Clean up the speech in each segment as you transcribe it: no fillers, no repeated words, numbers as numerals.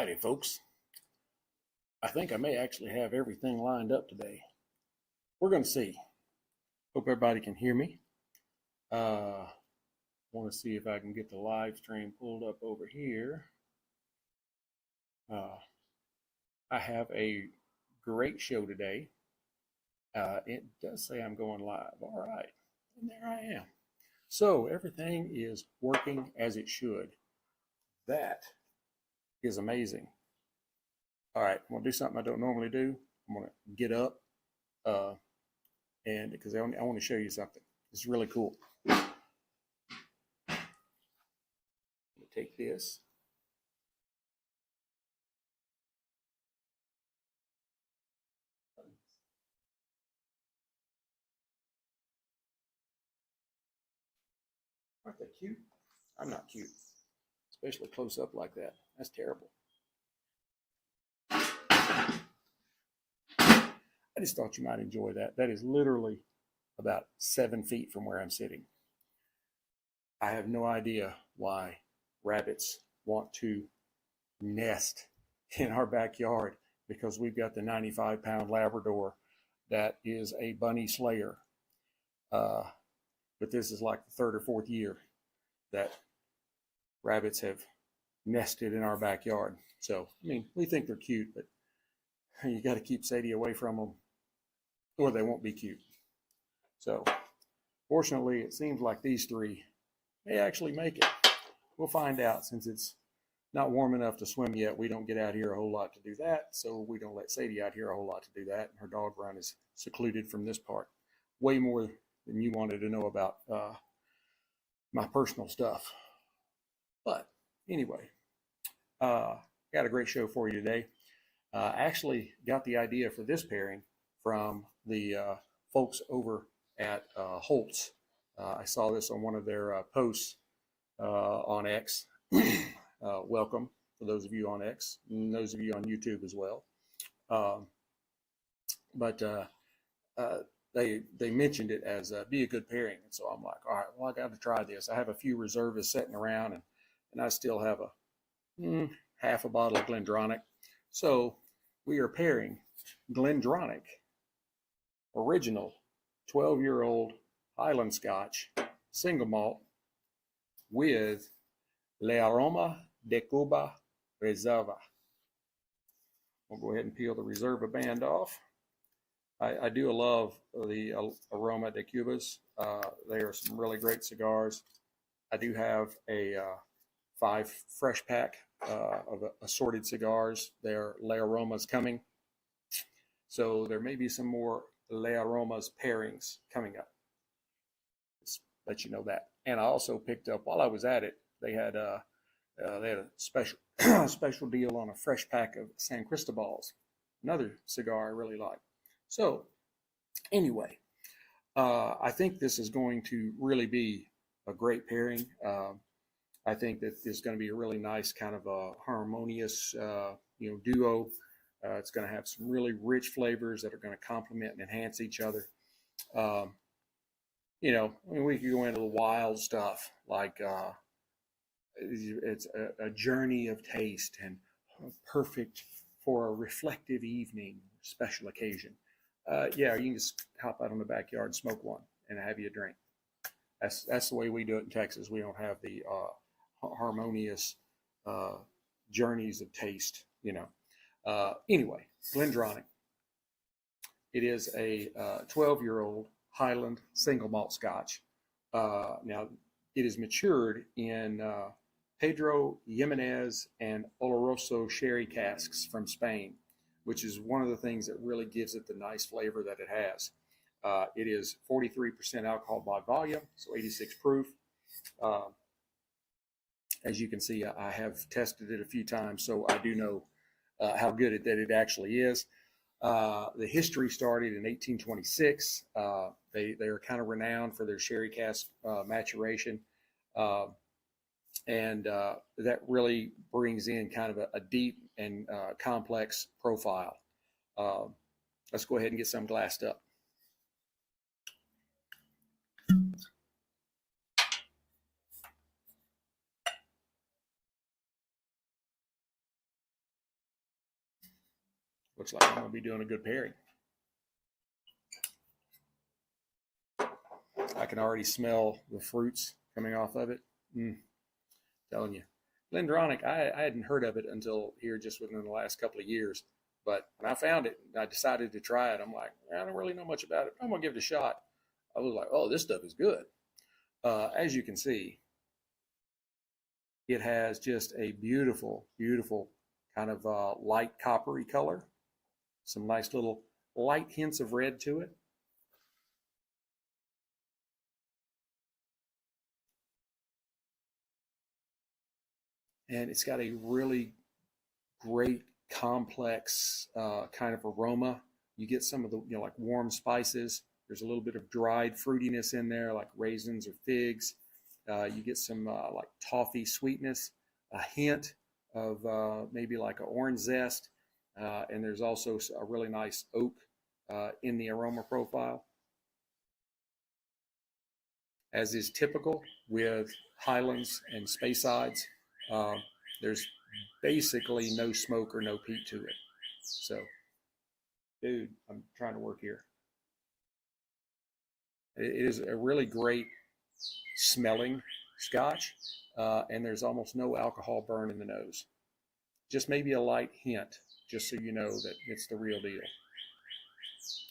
Howdy, folks. I think I may actually have everything lined up today. We're going to see. Hope everybody can hear me. Want to see if I can get the live stream pulled up over here. I have a great show today. It does say I'm going live. All right. And there I am. So everything is working as it should. That is amazing. All right, I'm gonna do something I don't normally do. I'm gonna get up, and because I want to show you something. It's really cool. I'm gonna take this. Aren't they cute? I'm not cute, especially close up like that. That's terrible. I just thought you might enjoy that. That is literally about 7 feet from where I'm sitting. I have no idea why rabbits want to nest in our backyard because we've got the 95-pound Labrador that is a bunny slayer. But this is like the third or fourth year that rabbits have nested in our backyard. So, I mean, we think they're cute, but you got to keep Sadie away from them or they won't be cute. So, fortunately, it seems like these three may actually make it. We'll find out. Since it's not warm enough to swim yet, we don't get out here a whole lot to do that. So we don't let Sadie out here a whole lot to do that. Her dog run is secluded from this part. Way more than you wanted to know about my personal stuff. But anyway, got a great show for you today. I actually got the idea for this pairing from the folks over at Holt's. I saw this on one of their posts on X. Welcome for those of you on X and those of you on YouTube as well. But they mentioned it as be a good pairing, and so I'm like, all right, well, I got to try this. I have a few reservists sitting around, and I still have a half a bottle of GlenDronach. So we are pairing GlenDronach original 12-year-old Highland Scotch single malt with Aroma de Cuba Reserva. We'll go ahead and peel the Reserva band off. I do love the Aroma de Cubas. They are some really great cigars. I do have a 5 fresh pack of assorted cigars. Their Le Aromas coming. So there may be some more Le Aromas pairings coming up. Just let you know that. And I also picked up, while I was at it, they had a special special deal on a fresh pack of San Cristobals, another cigar I really like. So anyway, I think this is going to really be a great pairing. I think that there's going to be a really nice kind of a harmonious, duo. It's going to have some really rich flavors that are going to complement and enhance each other. I mean, we could go into the wild stuff like it's a journey of taste and perfect for a reflective evening, special occasion. You can just hop out on the backyard and smoke one and have you a drink. That's the way we do it in Texas. We don't have the harmonious journeys of taste, Anyway, GlenDronach. It is a 12-year-old Highland single malt Scotch. Now, it is matured in Pedro Ximénez and Oloroso sherry casks from Spain, which is one of the things that really gives it the nice flavor that it has. It is 43% alcohol by volume, so 86 proof. As you can see, I have tested it a few times, so I do know how good that it actually is. The history started in 1826. They are kind of renowned for their sherry cask maturation. And that really brings in kind of a deep and complex profile. Let's go ahead and get some glassed up. Looks like I'm going to be doing a good pairing. I can already smell the fruits coming off of it. Telling you. GlenDronach, I hadn't heard of it until here just within the last couple of years. But when I found it, I decided to try it. I'm like, I don't really know much about it. I'm going to give it a shot. I was like, oh, this stuff is good. As you can see, it has just a beautiful, beautiful kind of light coppery color. Some nice little light hints of red to it. And it's got a really great, complex kind of aroma. You get some of the, like warm spices. There's a little bit of dried fruitiness in there, like raisins or figs. You get some like toffee sweetness, a hint of maybe like an orange zest. And there's also a really nice oak in the aroma profile. As is typical with Highlands and Spacesides, there's basically no smoke or no peat to it. So, dude, I'm trying to work here. It is a really great smelling Scotch, and there's almost no alcohol burn in the nose. Just maybe a light hint, just so you know that it's the real deal.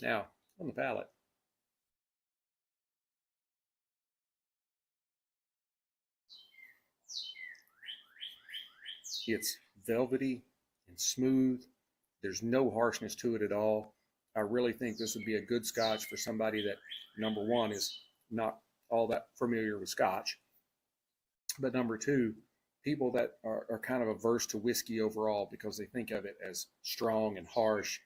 Now, on the palate. It's velvety and smooth. There's no harshness to it at all. I really think this would be a good Scotch for somebody that, number one, is not all that familiar with Scotch. But number two, people that are kind of averse to whiskey overall because they think of it as strong and harsh.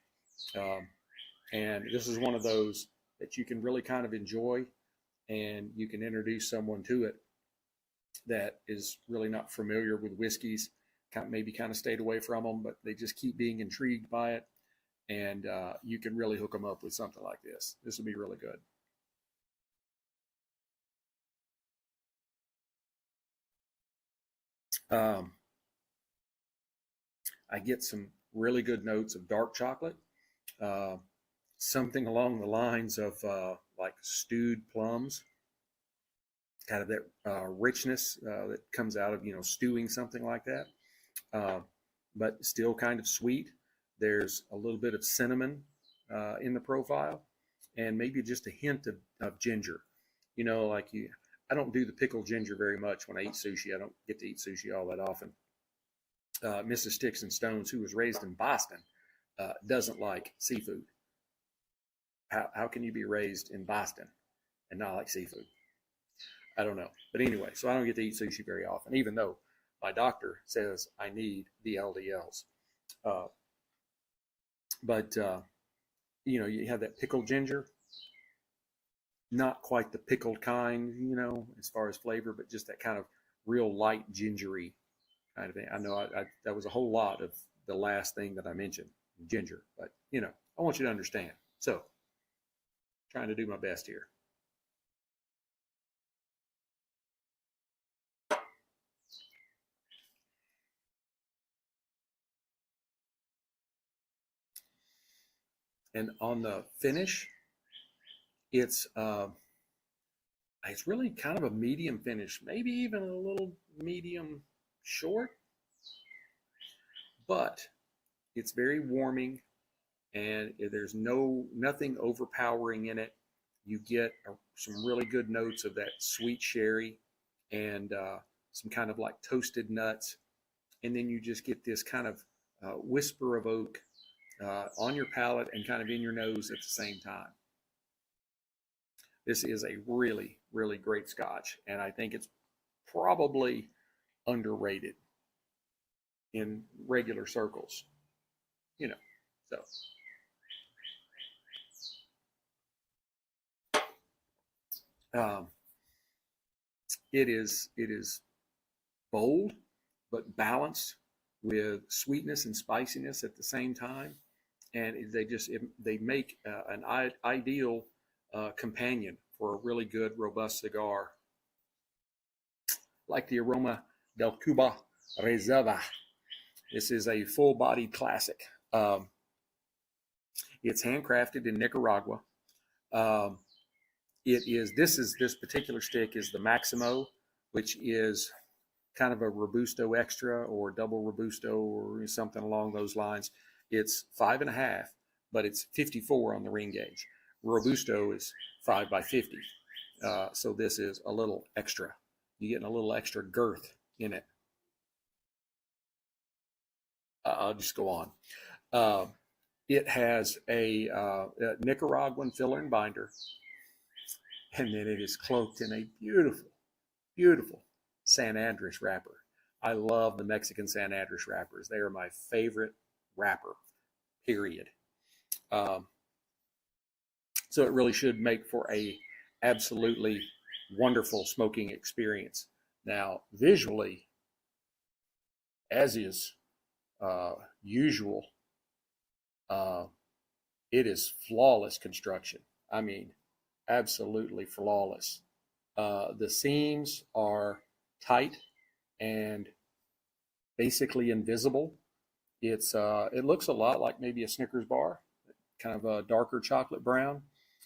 And this is one of those that you can really kind of enjoy, and you can introduce someone to it that is really not familiar with whiskeys, maybe kind of stayed away from them, but they just keep being intrigued by it. And you can really hook them up with something like this. This would be really good. I get some really good notes of dark chocolate, something along the lines of like stewed plums, kind of that richness that comes out of, stewing something like that, but still kind of sweet. There's a little bit of cinnamon in the profile, and maybe just a hint of ginger. I don't do the pickled ginger very much when I eat sushi. I don't get to eat sushi all that often. Mrs. Sticks-n-Stonez, who was raised in Boston, doesn't like seafood. How can you be raised in Boston and not like seafood? I don't know. But anyway, so I don't get to eat sushi very often, even though my doctor says I need the LDLs. But you have that pickled ginger, not quite the pickled kind, as far as flavor, but just that kind of real light gingery kind of thing. I know that was a whole lot of the last thing that I mentioned, ginger, but I want you to understand. So, trying to do my best here. And on the finish, it's really kind of a medium finish, maybe even a little medium short, but it's very warming, and there's nothing overpowering in it. You get some really good notes of that sweet sherry and some kind of like toasted nuts, and then you just get this kind of whisper of oak on your palate and kind of in your nose at the same time. This is a really, really great Scotch, and I think it's probably underrated in regular circles, so. It is bold, but balanced with sweetness and spiciness at the same time. And they make an ideal companion for a really good, robust cigar, like the Aroma de Cuba Reserva. This is a full-bodied classic. It's handcrafted in Nicaragua. Um, this particular stick is the Maximo, which is kind of a Robusto extra or double Robusto or something along those lines. It's 5.5, but it's 54 on the ring gauge. Robusto is 5 by 50. So this is a little extra. You're getting a little extra girth in it. I'll just go on. It has a Nicaraguan filler and binder, and then it is cloaked in a beautiful, beautiful San Andres wrapper. I love the Mexican San Andres wrappers. They are my favorite wrapper, period. So it really should make for a absolutely wonderful smoking experience. Now, visually, as is usual, it is flawless construction. I mean, absolutely flawless. The seams are tight and basically invisible. It looks a lot like maybe a Snickers bar, kind of a darker chocolate brown.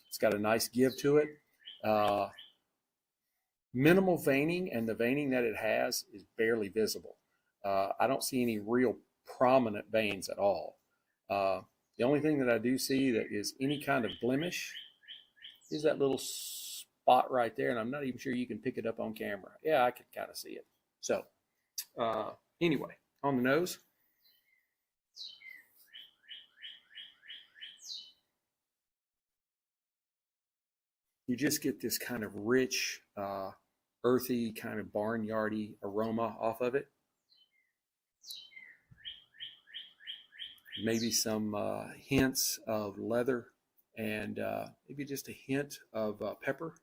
It's got a nice give to it. Minimal veining, and the veining that it has is barely visible. I don't see any real prominent veins at all. The only thing that I do see that is any kind of blemish is that little spot right there, and I'm not even sure you can pick it up on camera. Yeah, I can kind of see it. So anyway, on the nose, you just get this kind of rich, earthy, kind of barnyardy aroma off of it. Maybe some hints of leather and maybe just a hint of pepper.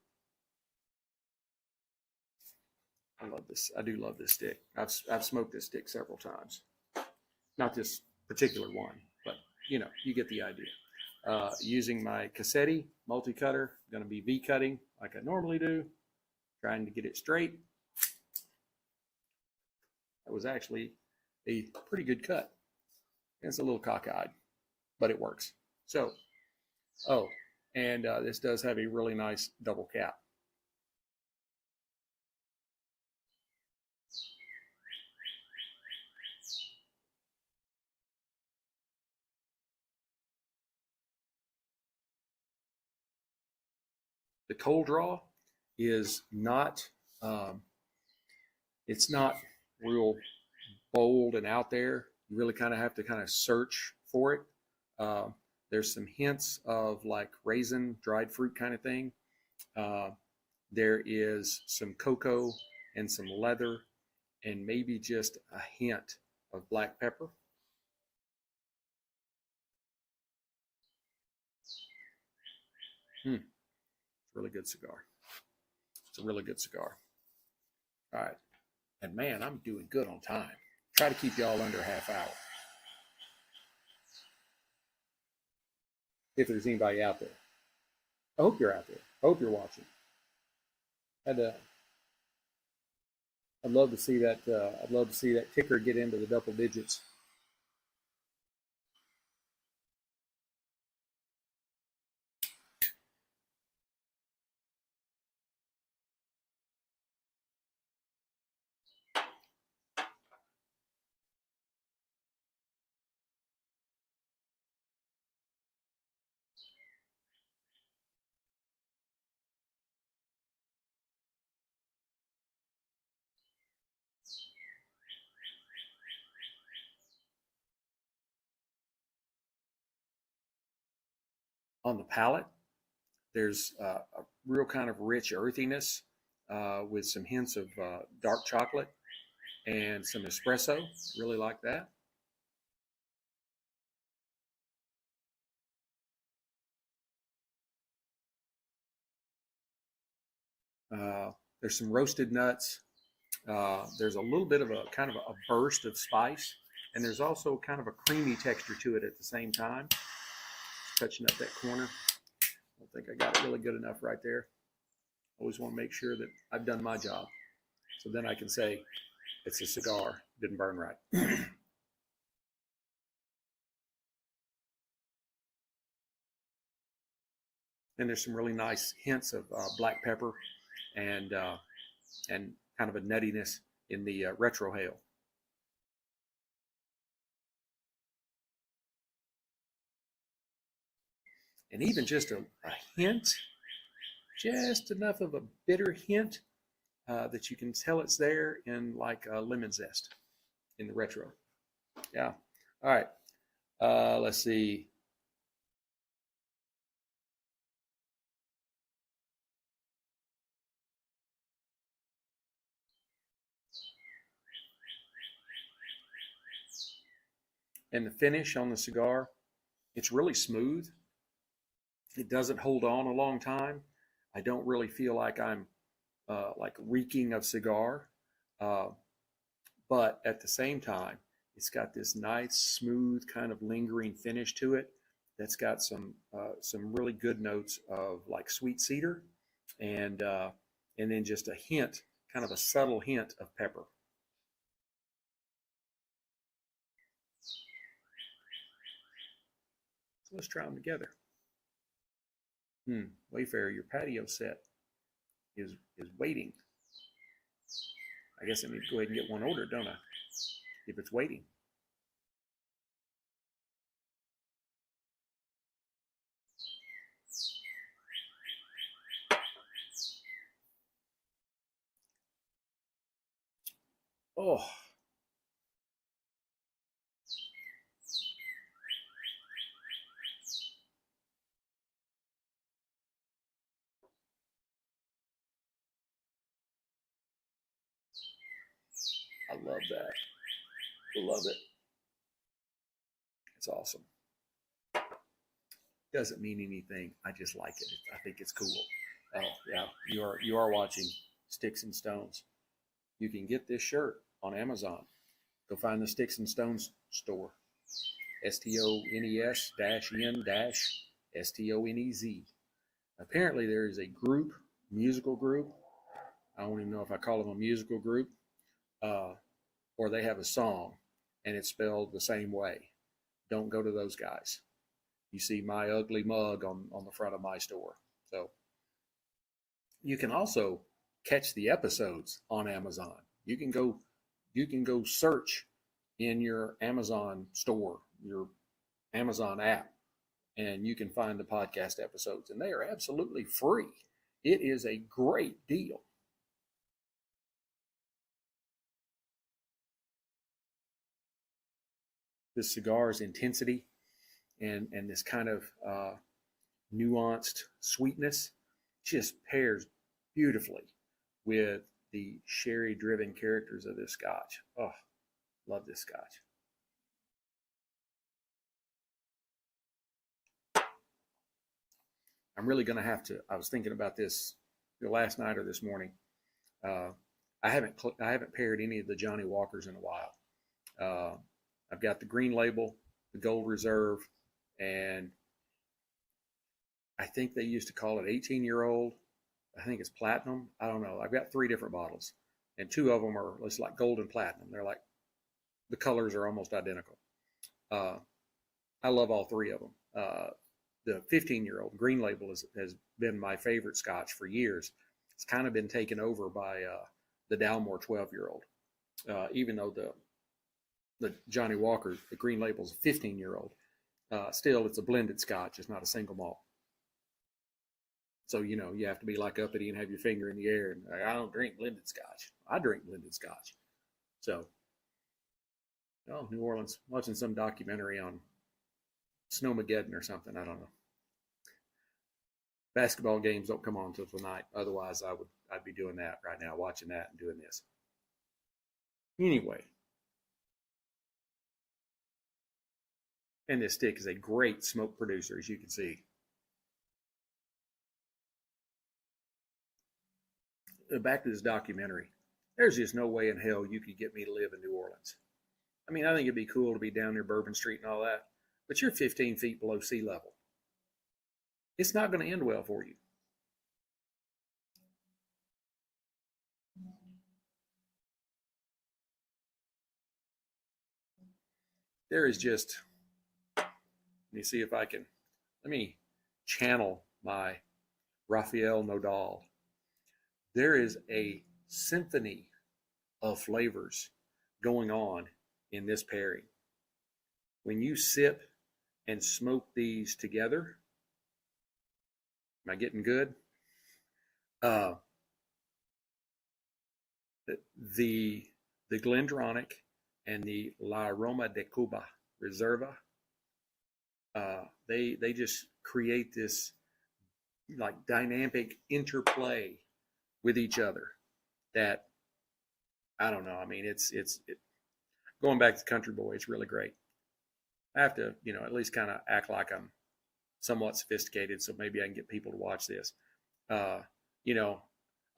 I love this. I do love this stick. I've smoked this stick several times. Not this particular one, but you know, you get the idea. Using my Cassetti multi-cutter, going to be V cutting like I normally do, trying to get it straight. That was actually a pretty good cut. It's a little cockeyed, but it works. So, and this does have a really nice double cap. The cold draw is not, it's not real bold and out there. You really kind of have to kind of search for it. There's some hints of like raisin, dried fruit kind of thing. There is some cocoa and some leather and maybe just a hint of black pepper. Really good cigar. It's a really good cigar. All right. And man, I'm doing good on time. Try to keep y'all under a half hour. If there's anybody out there. I hope you're out there. I hope you're watching. I'd love to see that. I'd love to see that ticker get into the double digits. On the palate, there's a real kind of rich earthiness with some hints of dark chocolate and some espresso. Really like that. There's some roasted nuts. There's a little bit of a kind of a burst of spice, and there's also kind of a creamy texture to it at the same time. Just touching up that corner. I don't think I got it really good enough right there. Always want to make sure that I've done my job, so then I can say it's a cigar, didn't burn right. And there's some really nice hints of black pepper and kind of a nuttiness in the retrohale. And even just a hint, just enough of a bitter hint that you can tell it's there in like lemon zest in the retro. Yeah. All right. Let's see. And the finish on the cigar, it's really smooth. It doesn't hold on a long time. I don't really feel like I'm like reeking of cigar. But at the same time, it's got this nice, smooth, kind of lingering finish to it that's got some really good notes of like sweet cedar and then just a hint, kind of a subtle hint of pepper. So let's try them together. Wayfarer, your patio set is waiting. I guess I need to go ahead and get one ordered, don't I? If it's waiting. Oh. I love that. I love it. It's awesome. Doesn't mean anything. I just like it. I think it's cool. Oh yeah, you are watching Sticks-n-Stonez. You can get this shirt on Amazon. Go find the Sticks-n-Stonez store. STONES-N-STONEZ. Apparently there is a group, musical group. I don't even know if I call them a musical group, or they have a song and it's spelled the same way. Don't go to those guys. You see my ugly mug on the front of my store. So you can also catch the episodes on Amazon. You can go search in your Amazon store, your Amazon app, and you can find the podcast episodes, and they are absolutely free. It is a great deal. This cigar's intensity and this kind of nuanced sweetness just pairs beautifully with the sherry driven characters of this scotch. Oh, love this scotch. I'm really going to have to, I was thinking about this last night or this morning. I haven't paired any of the Johnnie Walkers in a while. I've got the green label, the gold reserve, and I think they used to call it 18-year-old. I think it's platinum. I don't know. I've got 3 different bottles, and 2 of them are it's like gold and platinum. They're like, the colors are almost identical. I love all 3 of them. The 15-year-old green label has been my favorite scotch for years. It's kind of been taken over by the Dalmore 12-year-old, even though the Johnnie Walker, the green label, is a 15-year-old. Still, it's a blended scotch. It's not a single malt. So, you have to be like uppity and have your finger in the air. And I don't drink blended scotch. I drink blended scotch. So, New Orleans, watching some documentary on Snowmageddon or something. I don't know. Basketball games don't come on until tonight. Otherwise, I'd be doing that right now, watching that and doing this. Anyway. And this stick is a great smoke producer, as you can see. Back to this documentary. There's just no way in hell you could get me to live in New Orleans. I mean, I think it'd be cool to be down near Bourbon Street and all that, but you're 15 feet below sea level. It's not going to end well for you. There is just, let me see if I can, let me channel my Rafael Nodal. There is a symphony of flavors going on in this pairing. When you sip and smoke these together, am I getting good? The GlenDronach and the Aroma de Cuba Reserva, they just create this like dynamic interplay with each other that I don't know. I mean, it's going back to Country Boy. It's really great. I have to, at least kind of act like I'm somewhat sophisticated, so maybe I can get people to watch this. You know,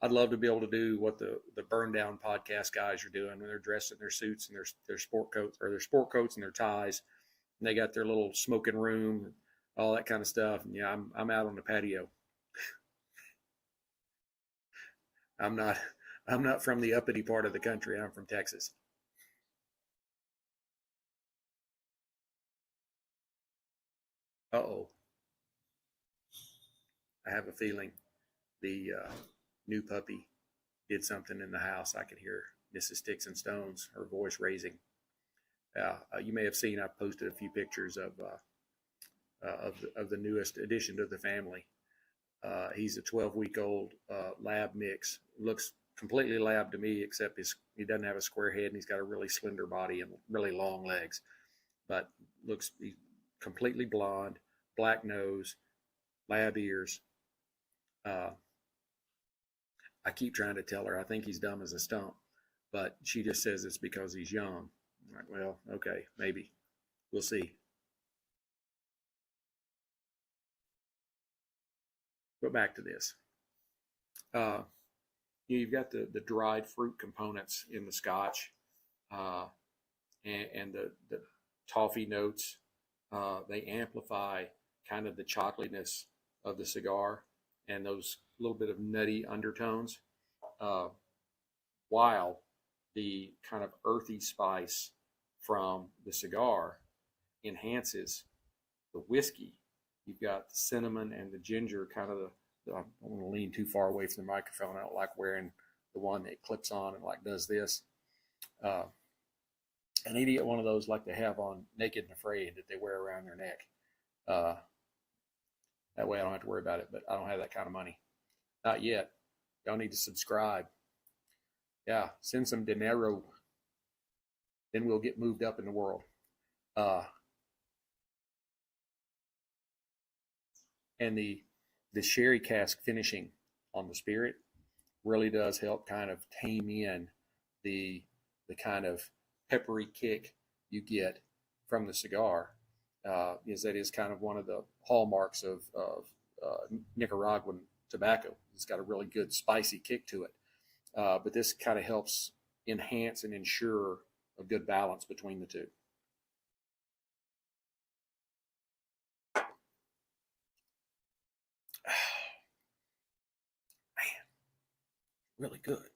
I'd love to be able to do what the burn down podcast guys are doing when they're dressed in their suits and their sport coats, or their sport coats and their ties, and they got their little smoking room and all that kind of stuff. And yeah, I'm out on the patio. I'm not from the uppity part of the country. I'm from Texas. Uh-oh. I have a feeling the new puppy did something in the house. I could hear Mrs. Sticks-n-Stonez, her voice raising. You may have seen I've posted a few pictures of the newest addition to the family. He's a 12-week-old lab mix. Looks completely lab to me, except he doesn't have a square head and he's got a really slender body and really long legs. But looks he's completely blonde, black nose, lab ears. I keep trying to tell her I think he's dumb as a stump, but she just says it's because he's young. I'm like, well, okay, maybe. We'll see. But back to this. You've got the dried fruit components in the Scotch, and the toffee notes. They amplify kind of the chocolateness of the cigar and those little bit of nutty undertones, while the kind of earthy spice from the cigar enhances the whiskey. You've got the cinnamon and the ginger, kind of I don't want to lean too far away from the microphone. I don't like wearing the one that clips on and like does this. I need to get one of those like they have on Naked and Afraid that they wear around their neck. That way I don't have to worry about it, but I don't have that kind of money. Not yet. Y'all need to subscribe. Yeah, send some dinero. Then we'll get moved up in the world. And the sherry cask finishing on the spirit really does help kind of tame in the kind of peppery kick you get from the cigar. Is that is kind of one of the hallmarks of Nicaraguan tobacco. It's got a really good spicy kick to it. But this kind of helps enhance and ensure a good balance between the two. Man, really good.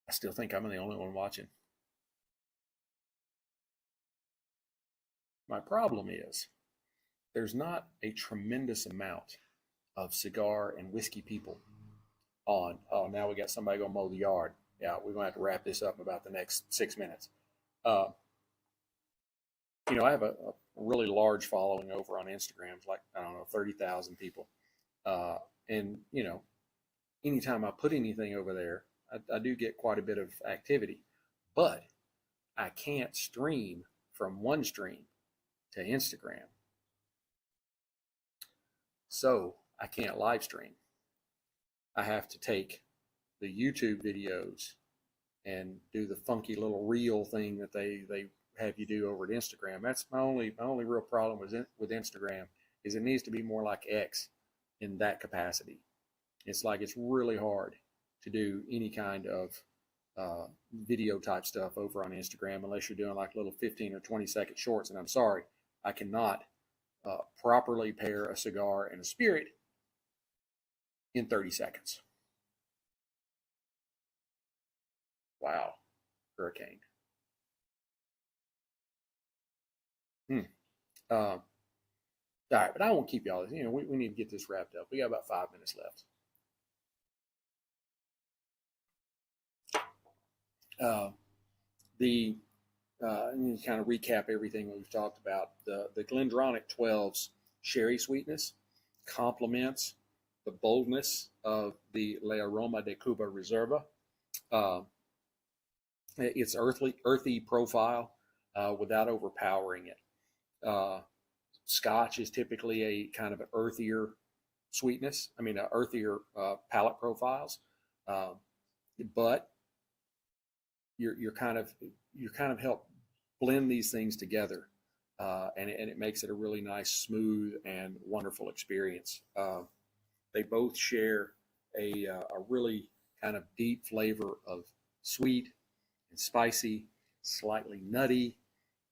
I still think I'm the only one watching. My problem is there's not a tremendous amount of cigar and whiskey people on. Oh, now we got somebody going to mow the yard. Yeah, we're going to have to wrap this up in about the next 6 minutes. I have a really large following over on Instagram, like, I don't know, 30,000 people. And, anytime I put anything over there, I do get quite a bit of activity. But I can't stream from OneStream to Instagram. So I can't live stream. I have to take the YouTube videos and do the funky little reel thing that they have you do over at Instagram. That's my only real problem with Instagram is it needs to be more like X in that capacity. It's like it's really hard to do any kind of video type stuff over on Instagram unless you're doing like little 15 or 20-second shorts. And I'm sorry, I cannot properly pair a cigar and a spirit in 30 seconds. Wow, hurricane. All right, but I won't keep y'all. We need to get this wrapped up. We got about 5 minutes left. The and kind of recap everything we've talked about. The GlenDronach 12's sherry sweetness complements the boldness of the Aroma de Cuba Reserva. Its earthy profile without overpowering it. Scotch is typically a kind of an earthier sweetness. I mean, earthier palate profiles, but you're kind of help blend these things together, and it makes it a really nice, smooth, and wonderful experience. They both share a really kind of deep flavor of sweet and spicy, slightly nutty,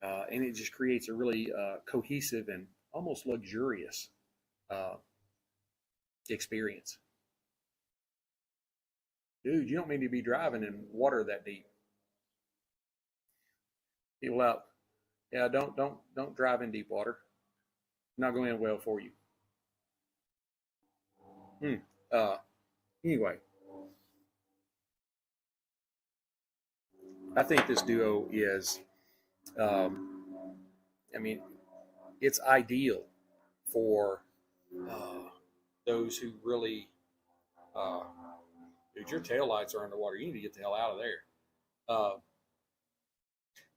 and it just creates a really cohesive and almost luxurious experience. Dude, you don't mean to be driving in water that deep. People out, yeah, don't drive in deep water. Not going to end well for you. Anyway, I think this duo is, I mean, it's ideal for those who really, dude, your taillights are underwater. You need to get the hell out of there.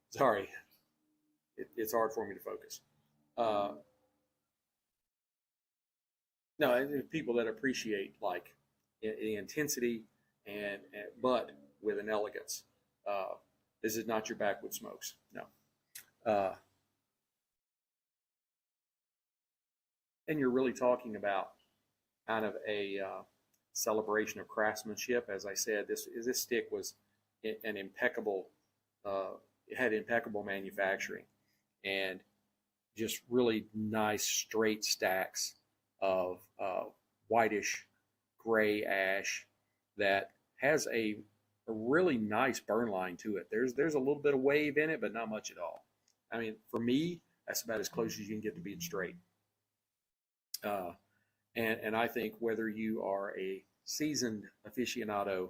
Sorry, it's hard for me to focus. No, people that appreciate like the intensity but with an elegance. This is not your backwood smokes. No. And you're really talking about kind of a celebration of craftsmanship. As I said, this stick was an impeccable. It had impeccable manufacturing and just really nice straight stacks of whitish gray ash that has a really nice burn line to it. There's a little bit of wave in it, but not much at all. I mean, for me, that's about as close as you can get to being straight. And I think whether you are a seasoned aficionado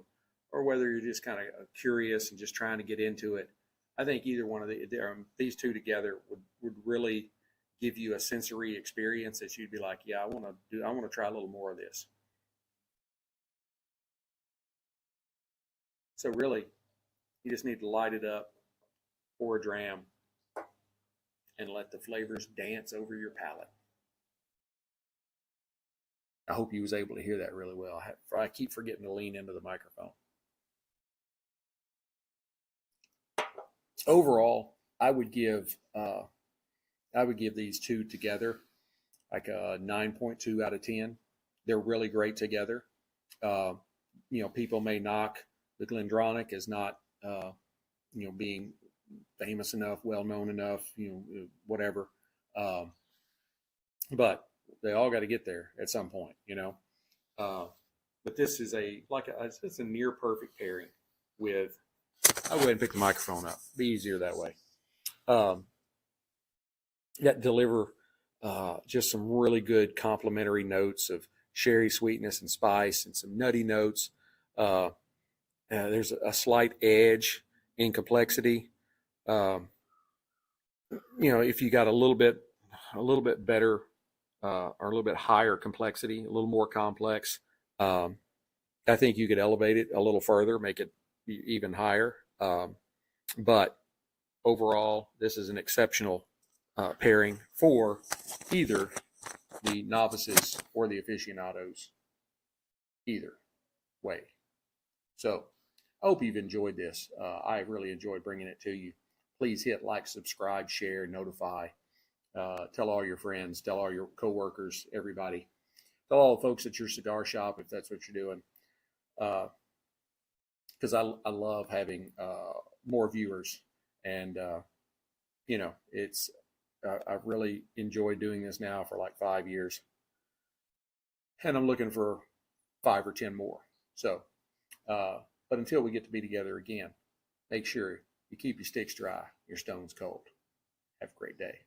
or whether you're just kind of curious and just trying to get into it, I think either one of these two together would really give you a sensory experience that you'd be like, yeah, I want to try a little more of this. So really, you just need to light it up, pour a dram, and let the flavors dance over your palate. I hope you was able to hear that really well. I keep forgetting to lean into the microphone. Overall, I would give these two together like a 9.2 out of 10. They're really great together. People may knock the GlenDronach as not, being famous enough, well known enough, whatever. But they all got to get there at some point, But this is it's a near perfect pairing with. I'll go ahead and pick the microphone up. Be easier that way. That deliver just some really good complementary notes of sherry sweetness and spice and some nutty notes. There's a slight edge in complexity. If you got a little bit better or a little bit higher complexity, a little more complex, I think you could elevate it a little further, make it even higher. But overall, this is an exceptional pairing for either the novices or the aficionados, either way. So I hope you've enjoyed this. I really enjoyed bringing it to you. Please hit like, subscribe, share, notify. Tell all your friends, tell all your coworkers, everybody. Tell all the folks at your cigar shop if that's what you're doing. Because I love having more viewers. And, I've really enjoyed doing this now for like 5 years. And I'm looking for 5 or 10 more. So, but until we get to be together again, make sure you keep your sticks dry, your stones cold. Have a great day.